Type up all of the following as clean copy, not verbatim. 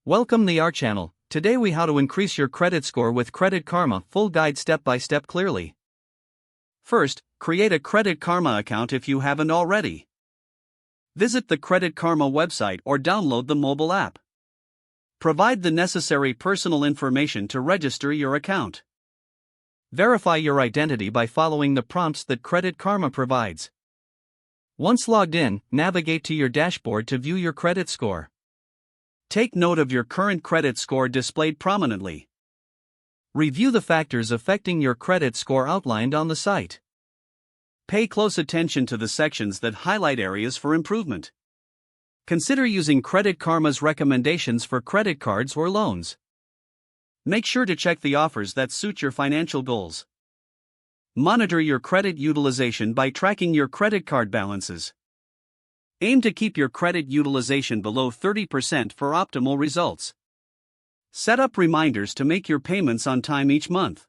Welcome to our channel. Today we how to increase your credit score with Credit Karma, full guide step by step clearly. First, create a Credit Karma account if you haven't already. Visit the Credit Karma website or download the mobile app. Provide the necessary personal information to register your account. Verify your identity by following the prompts that Credit Karma provides. Once logged in, navigate to your dashboard to view your credit score. Take note of your current credit score displayed prominently. Review the factors affecting your credit score outlined on the site. Pay close attention to the sections that highlight areas for improvement. Consider using Credit Karma's recommendations for credit cards or loans. Make sure to check the offers that suit your financial goals. Monitor your credit utilization by tracking your credit card balances. Aim to keep your credit utilization below 30% for optimal results. Set up reminders to make your payments on time each month.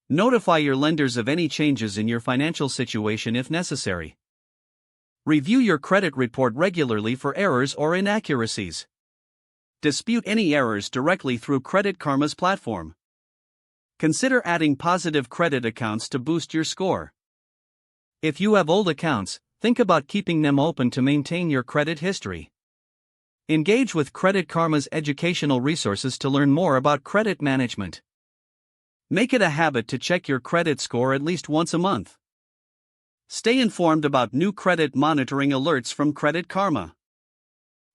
Notify your lenders of any changes in your financial situation if necessary. Review your credit report regularly for errors or inaccuracies. Dispute any errors directly through Credit Karma's platform. Consider adding positive credit accounts to boost your score. If you have old accounts, think about keeping them open to maintain your credit history. Engage with Credit Karma's educational resources to learn more about credit management. Make it a habit to check your credit score at least once a month. Stay informed about new credit monitoring alerts from Credit Karma.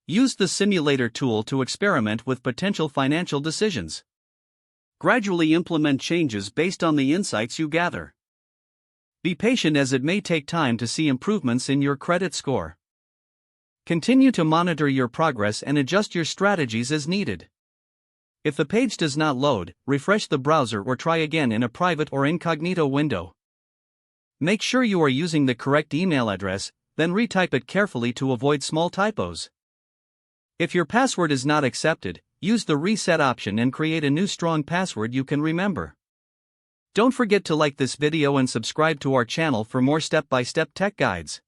Use the simulator tool to experiment with potential financial decisions. Gradually implement changes based on the insights you gather. Be patient as it may take time to see improvements in your credit score. Continue to monitor your progress and adjust your strategies as needed. If the page does not load, refresh the browser or try again in a private or incognito window. Make sure you are using the correct email address, then retype it carefully to avoid small typos. If your password is not accepted, use the reset option and create a new strong password you can remember. Don't forget to like this video and subscribe to our channel for more step-by-step tech guides.